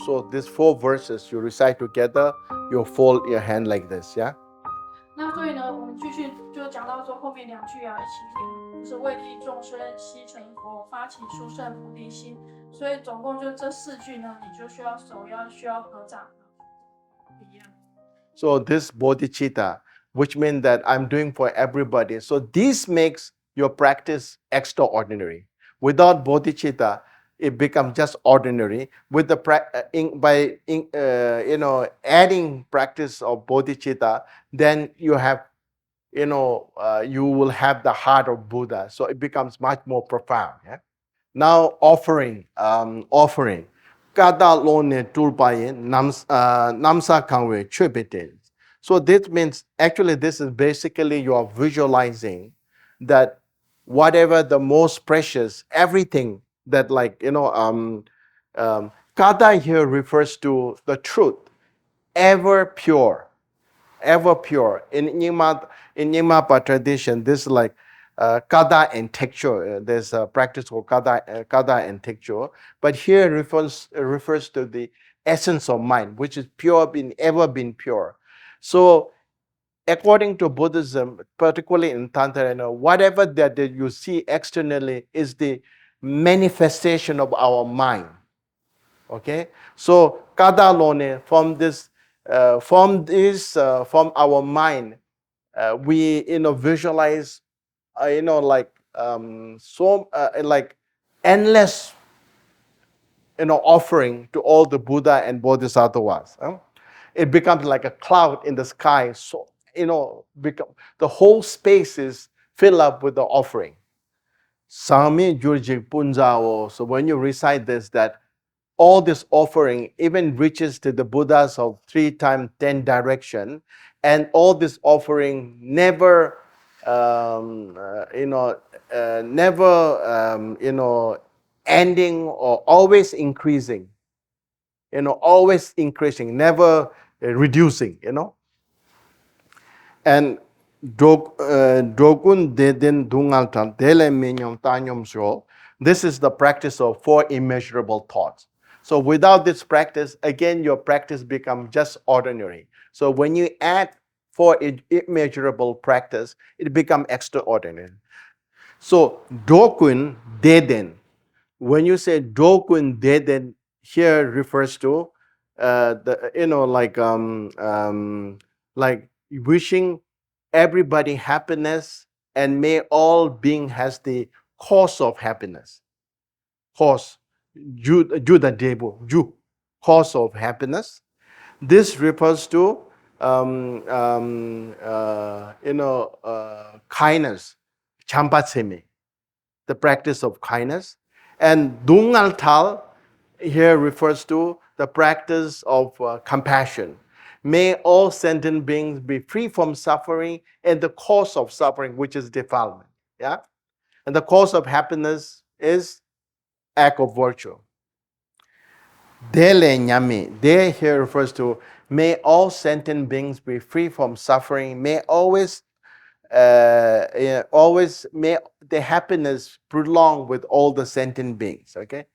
So these 4 verses you recite together, you fold your hand like this, yeah? 那所以呢，我们继续就讲到说后面2句要一起念，就是为利众生，悉成佛，发起殊胜菩提心。所以总共就这4句呢，你就需要手需要合掌一样。So this bodhicitta, which means that I'm doing for everybody. So this makes your practice extraordinary. Without bodhicitta, it becomes just ordinary. With the adding practice of bodhicitta, then you have, you will have the heart of Buddha. So it becomes much more profound. Yeah? Now offering. Kada lone tulpaye namsa kangwe chöpete. So this means, actually this is basically you are visualizing that whatever the most precious, everything that kada here refers to the truth, ever pure. In Nyingmapa tradition, this is like kada and texture. There's a practice called kada and texture. But here refers to the essence of mind, which is pure, ever been pure. So according to Buddhism, particularly in Tantra, whatever that you see externally is the manifestation of our mind. Okay? So kada lone, from our mind, we visualize endless offering to all the Buddha and Bodhisattvas. It becomes like a cloud in the sky. So the whole space is filled up with the offering. Sami Jurjik Punjao. So when you recite this, that all this offering even reaches to the Buddhas of 3 times 10 direction, and all this offering never ending or always increasing. Always increasing, never reducing. And Dogun Deden Dungaltan Dele Minyom Tanyom Sho. This is the practice of 4 immeasurable thoughts. So without this practice, again, your practice becomes just ordinary. So when you add 4 immeasurable practice, it becomes extraordinary. So Dokun Deden. When you say Dokun Deden, here refers to like wishing everybody happiness, and may all being has the cause of happiness. Cause, Juda Debu, Ju, cause of happiness. This refers to kindness, champatseme, the practice of kindness. And Dungal Tal here refers to the practice of compassion. May all sentient beings be free from suffering and the cause of suffering, which is defilement. Yeah? And the cause of happiness is act of virtue. Dele Nyami. De here refers to may all sentient beings be free from suffering. May always may the happiness prolong with all the sentient beings. Okay?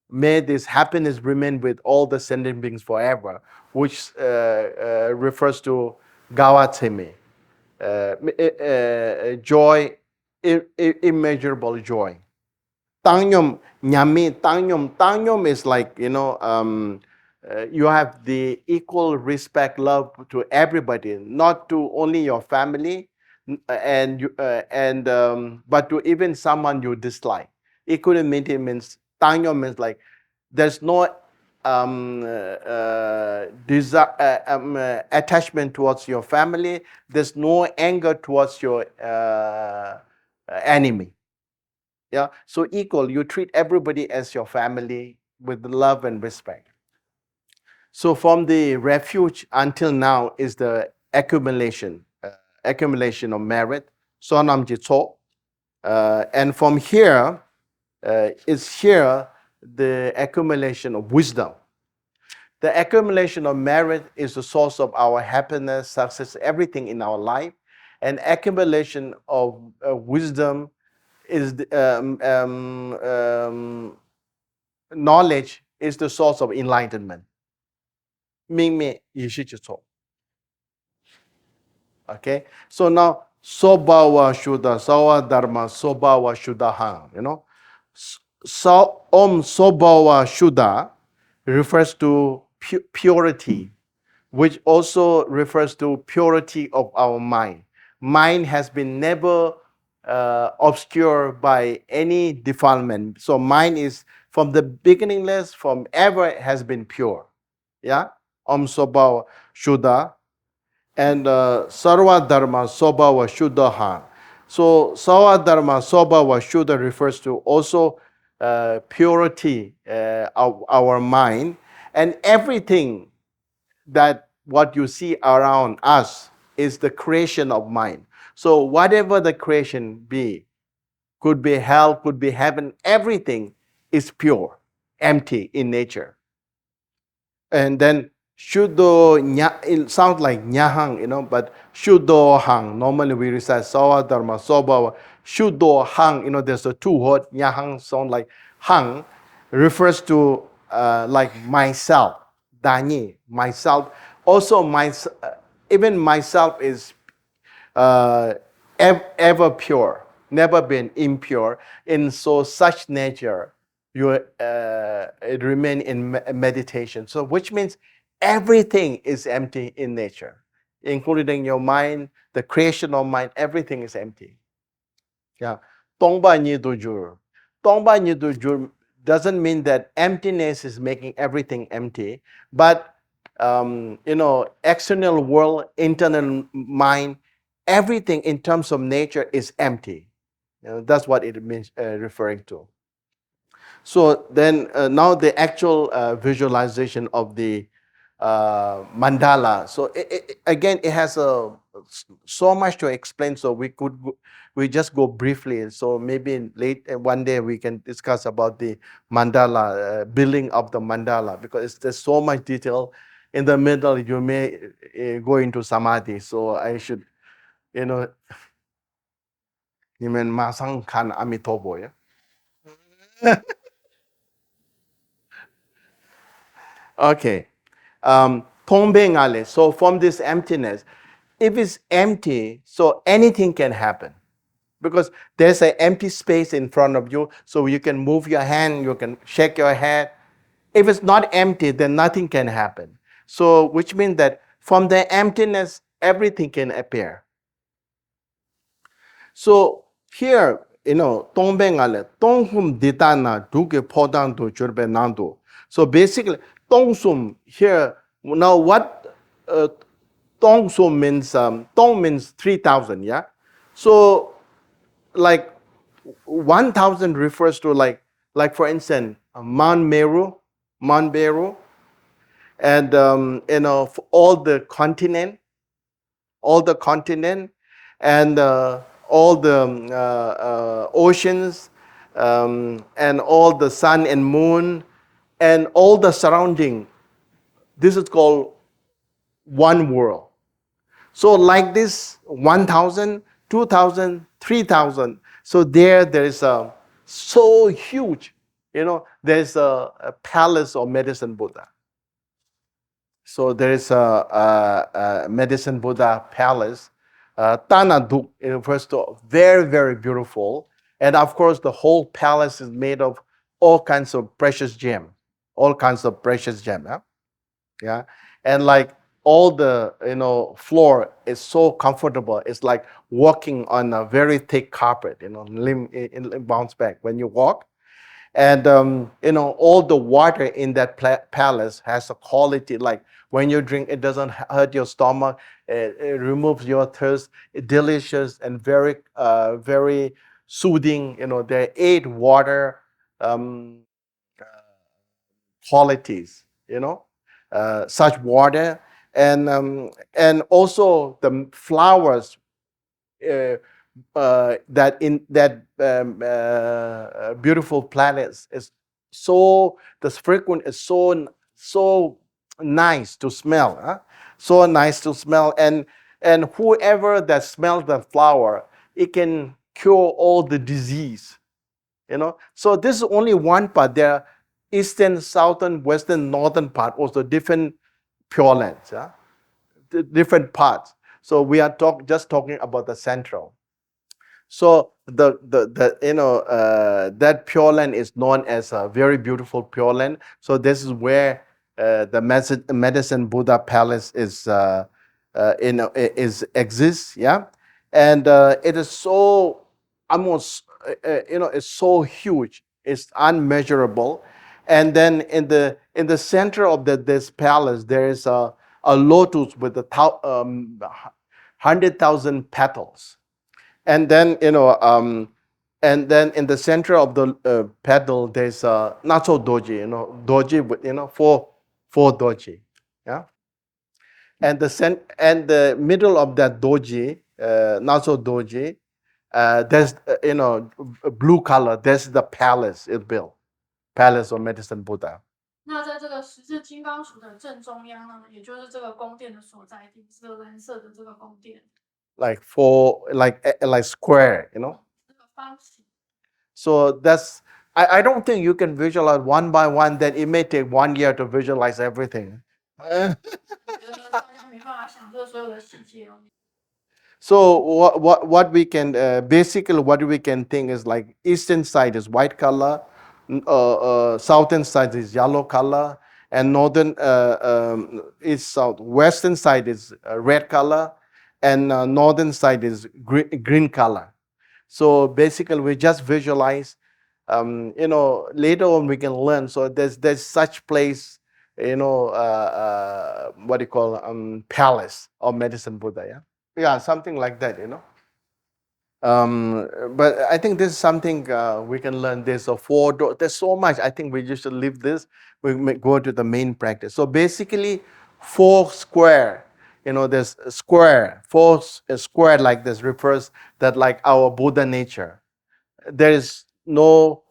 May this happiness remain with all the sentient beings forever, which refers to Gawatseme, joy, immeasurable joy. Tangyom, Nyami, Tangyom is like, you have the equal respect, love to everybody, not to only your family, but to even someone you dislike. Equanimity means, Tangyom means like, there's no attachment towards your family. There's no anger towards your enemy. Yeah, so equal. You treat everybody as your family with love and respect. So from the refuge until now is the accumulation of merit. Sonam Jitso. And from here is here the accumulation of wisdom. The accumulation of merit is the source of our happiness, success, everything in our life. And accumulation of wisdom is knowledge is the source of enlightenment. 明灭也是之处。Okay, so now Sobhava Shuddha, Sawa Dharma, Sobhava Shuddha, you know. So Om Sobhava Shuddha refers to purity, which also refers to purity of our mind. Mind has been never obscured by any defilement. So mind is from the beginningless, from ever has been pure. Yeah? Om Sobhava Shuddha. And Sarva Dharma Sobhava Shuddha. So Sarva Dharma Sobhava Shuddha refers to also purity of our mind, and everything that what you see around us is the creation of mind. So whatever the creation be, could be hell, could be heaven, everything is pure, empty in nature. And then Shuddho, it sounds like Nyahang, you know, but Shuddho Hang. Normally we recite Sawa Dharma, Sobhava. Shuddho Hang, you know, there's a two word. Nyahang sound like Hang, refers to like myself, Dani, myself. Also, even myself is ever pure, never been impure. In so such nature, it remain in meditation. So, which means everything is empty in nature, including your mind, the creation of mind, everything is empty. Yeah. Tongba Nidujur. Tongba Nidujur doesn't mean that emptiness is making everything empty, but you know, external world, internal mind, everything in terms of nature is empty. You know, that's what it means referring to. So then now the actual visualization of the mandala. So again, it has so much to explain. So we just go briefly. So maybe one day we can discuss about the mandala, building of the mandala, because there's so much detail. In the middle, you may go into samadhi. So I should, you know, you mean masang kan amitobo, yeah? Okay. So from this emptiness, if it's empty, so anything can happen. Because there's an empty space in front of you, so you can move your hand, you can shake your head. If it's not empty, then nothing can happen. So which means that from the emptiness, everything can appear. So here, you know, Tonghum Ditana Duke Podanto Churbe Nando. So basically, Tongsum here, now what Tongsum means, Tong means 3,000, yeah? So like 1,000 refers to like for instance, Mount Meru, and you know, all the continent, and all the oceans, and all the sun and moon, and all the surrounding. This is called one world. So like this, 1,000, 2,000, 3,000. So there is a so huge, you know, there's a palace of Medicine Buddha. So there is a Medicine Buddha palace. Tanaduk refers to very, very beautiful. And of course, the whole palace is made of all kinds of precious gems. Yeah. And like all the, you know, floor is so comfortable. It's like walking on a very thick carpet, you know, it bounce back when you walk. And, you know, all the water in that palace has a quality, like when you drink, it doesn't hurt your stomach. It removes your thirst. It's delicious and very, very soothing. You know, there are 8 water qualities, you know, such water. And also the flowers that in that beautiful planets is so, the fragrance is so nice to smell, huh? So nice to smell, and whoever that smells the flower, it can cure all the disease. So this is only one part. There are eastern, southern, western, northern part, also different Pure Lands, yeah? Different parts. So we are just talking about the central. So that Pure Land is known as a very beautiful Pure Land. So this is where the Medicine Buddha Palace exists, yeah, and it is so almost it's so huge, it's unmeasurable, and then in the center of this palace there is a lotus with 100,000 petals, and then and then in the center of the petal there's a Nacho Doji, doji with four doji, yeah. And the middle of that doji, Nazo doji, there's blue color. There's the palace it built, palace of Medicine Buddha. 那在这个十字金刚杵的正中央呢，也就是这个宫殿的所在地，是个蓝色的这个宫殿。Like square, 这个方形。So that's I don't think you can visualize one by one. That it may take 1 year to visualize everything. So what we can basically what we can think is like eastern side is white color, southern side is yellow color, and northern east south western side is red color, and northern side is green color. So basically we just visualize. Later on we can learn. So there's such place. What do you call palace of Medicine Buddha, yeah, something like that, but I think this is something we can learn. There's there's so much. I think we just should leave this. We may go to the main practice. So basically 4 square, there's square, 4 square like this refers that like our Buddha nature. There is no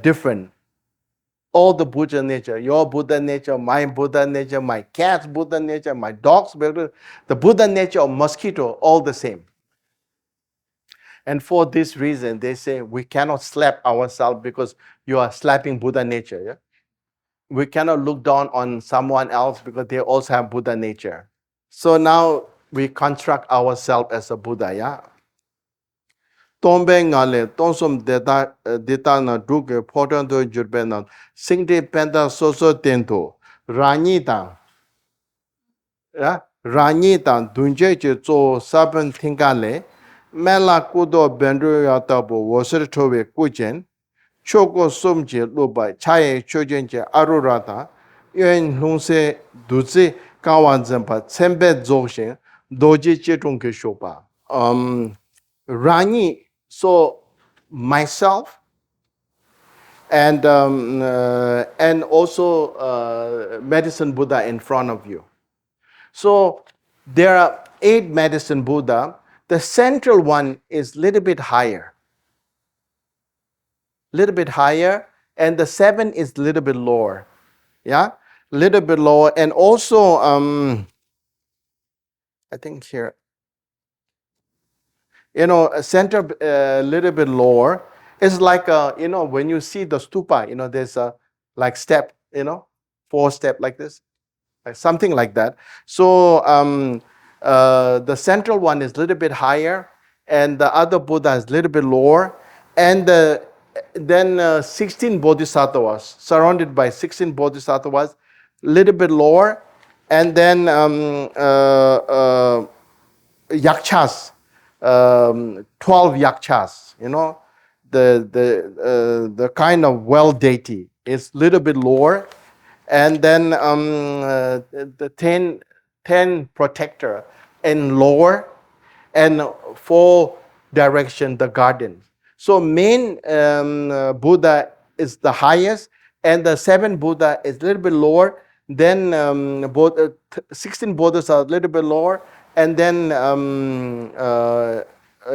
different. All the Buddha nature, your Buddha nature, my Buddha nature, my cat's Buddha nature, my dog's Buddha, the Buddha nature of mosquito, all the same. And for this reason, they say we cannot slap ourselves because you are slapping Buddha nature. Yeah? We cannot look down on someone else because they also have Buddha nature. So now we construct ourselves as a Buddha. Yeah. Tombe ngale tonsum deta na duke potan do jurbe na singde penta soso tento rani tang, ya rani tang dunje je zo saben tingale mela kudo bendu ya tabo wasir towe kujen choko somje loba chaye chojen je arurata yuen lungse duzi kawan zempa tsembe zogshin doji chetung ke shopa rani. So myself and also Medicine Buddha in front of you. So there are 8 Medicine Buddha. The central one is a little bit higher, and the 7 is a little bit lower. Yeah, little bit lower, and also I think here. Center a little bit lower. It's like when you see the stupa, there's a like step, 4 step like this, like something like that. So the central one is a little bit higher, and the other Buddha is a little bit lower, and then 16 bodhisattvas, surrounded by 16 bodhisattvas, little bit lower, and then yakshas. 12 yakshas, the kind of well deity is a little bit lower, and then the 10 protector in lower, and 4 direction the garden. So main Buddha is the highest, and the 7 Buddha is a little bit lower. Then 16 Buddhas are a little bit lower. And then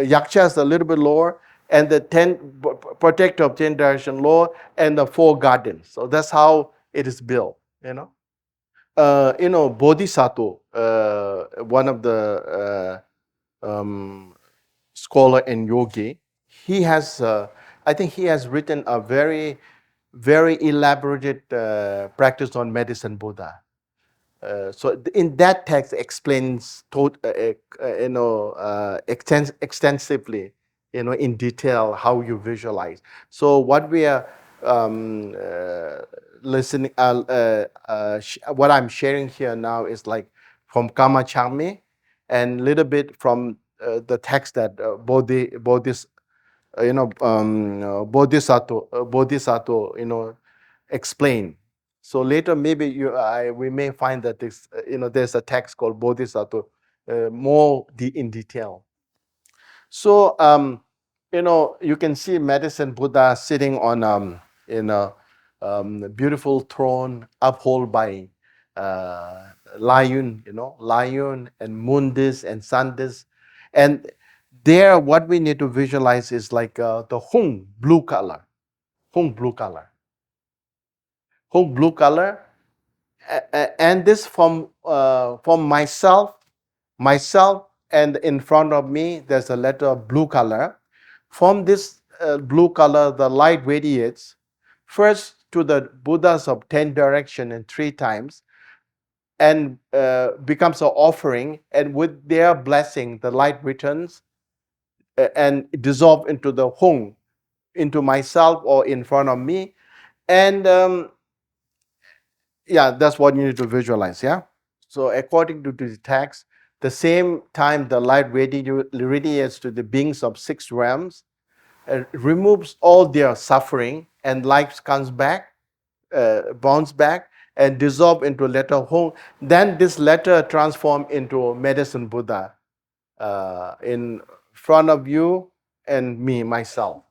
yakshas a little bit lower, and the 10 protector of 10 direction lower, and the 4 gardens. So that's how it is built. Bodhisattva, one of the scholar in yogi, he has, I think he has written a very, very elaborate practice on medicine Buddha. So in that text explains extensively, in detail how you visualize. So what we are listening, what I'm sharing here now is like from Kama Chame, and little bit from the text that Bodhisattva, explain. So later, maybe we may find that there's a text called Bodhisattva, more in detail. So, you can see medicine Buddha sitting on in a beautiful throne, upheld by lion, lion and moon and sun. And there, what we need to visualize is like the Hung blue color. And this from myself, and in front of me there's a letter blue color. From this blue color, the light radiates first to the Buddhas of 10 direction and 3 times, and becomes an offering, and with their blessing the light returns and dissolve into the Hung, into myself or in front of me. And that's what you need to visualize. So according to the text, the same time the light radiates to the beings of 6 realms, removes all their suffering, and life comes back, bounce back, and dissolve into letter Hung. Then this letter transform into medicine Buddha in front of you and me, myself.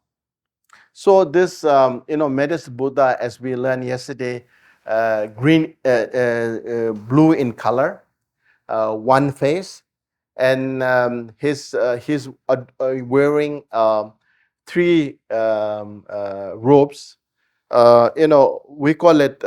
So this, medicine Buddha, as we learned yesterday, blue in color, one face, and he's wearing 3 robes. We call it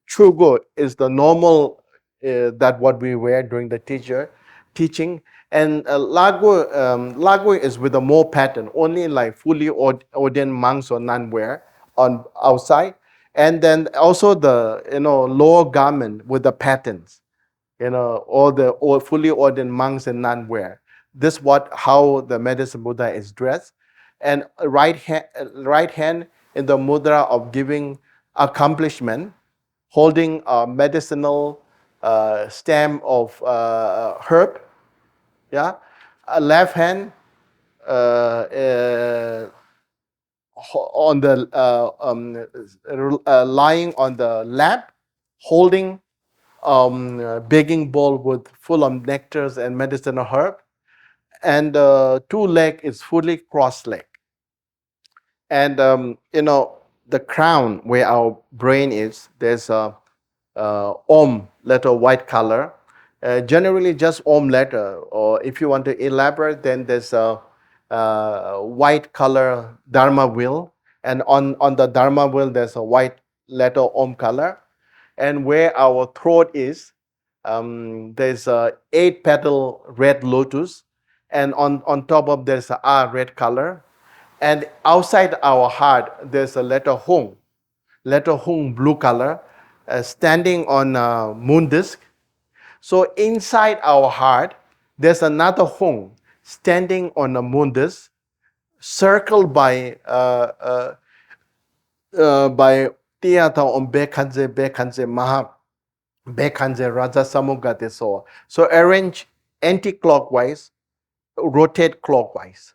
chugo is the normal that what we wear during the teaching. And lagu is with a more pattern, only like fully ordained monks or nun wear on outside. And then also the lower garment with the patterns, all the fully ordained monks and nun wear. This how the medicine Buddha is dressed. And right hand in the mudra of giving accomplishment, holding a medicinal stem of herb. Left hand on the lying on the lap, holding begging bowl with full of nectars and medicinal herb, and 2 leg is fully cross leg. And the crown where our brain is, there's a Om letter, white color. Generally just Om letter, or if you want to elaborate, then there's a white color Dharma wheel, and on the Dharma wheel there's a white letter Om color. And where our throat is, there's a 8-petal red lotus, and on top of there's a red color. And outside our heart there's a letter Hung blue color, standing on a moon disk. So inside our heart there's another Hung standing on a moon disk, circled by Tiyata on Bekanze Maha Bekanze Raja Samugate Soa. So arrange anti-clockwise, rotate clockwise.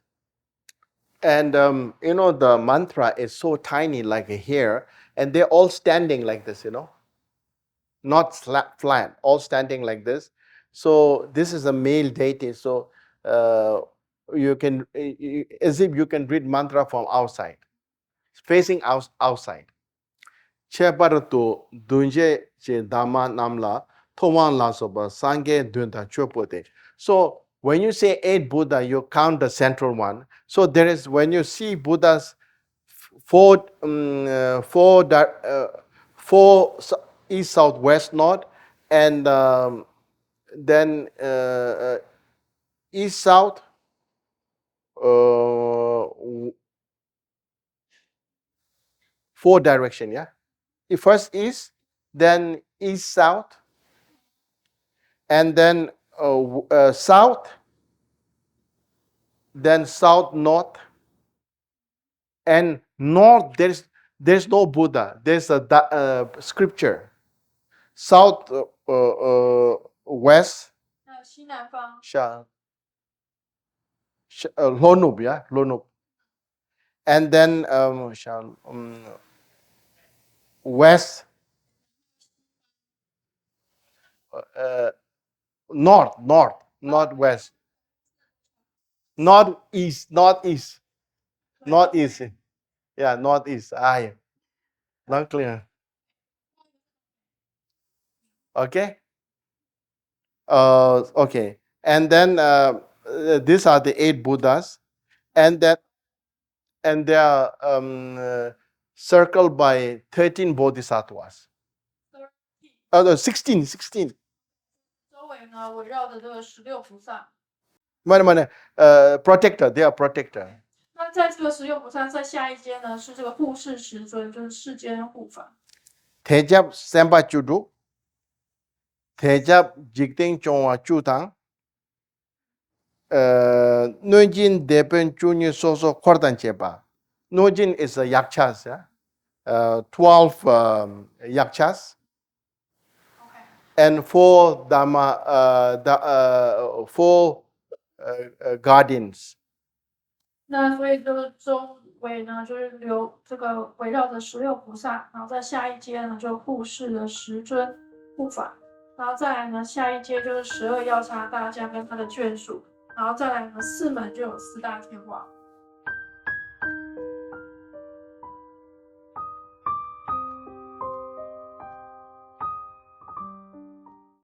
And the mantra is so tiny, like a hair, and they're all standing like this, not flat, all standing like this. So this is a male deity. So you can, as if you can read mantra from outside, facing outside. Chebaratu dunje che dama namla towan la soba sange dunta chopote. So when you say 8 Buddha, you count the central one. So there is, when you see Buddhas, 4 east, south, west, north, and then east, south, four direction, yeah? First east, then east south, and then south, then south north, and north there's no Buddha. There's a scripture. South west, 西南方 Lonub, yeah, Lonub, and then west, northwest, northeast, yeah, northeast. Yeah, not clear. Okay. Okay, and then these are the 8 Buddhas, and they are circled by 13 Bodhisattvas. 16. 周围呢围绕着这个16菩萨。Protector, they are protector. 那在这个16菩萨在下一阶呢是这个护世十尊，就是世间护法。 Thejab Semba Chudu, Thejab Jikting Chongwa Chutang, Nujin Depen Chunyu Soso Kordan Chepa. Nujin is a yakshas, yeah? 12 yakshas. Okay. And 4 guardians. 那所以这个周围呢，就是留这个围绕着16菩萨，然后在下一阶呢就护世的10尊护法，然后再来呢下一阶就是12药叉大将跟他的眷属，然后再来呢4门就有4大天王。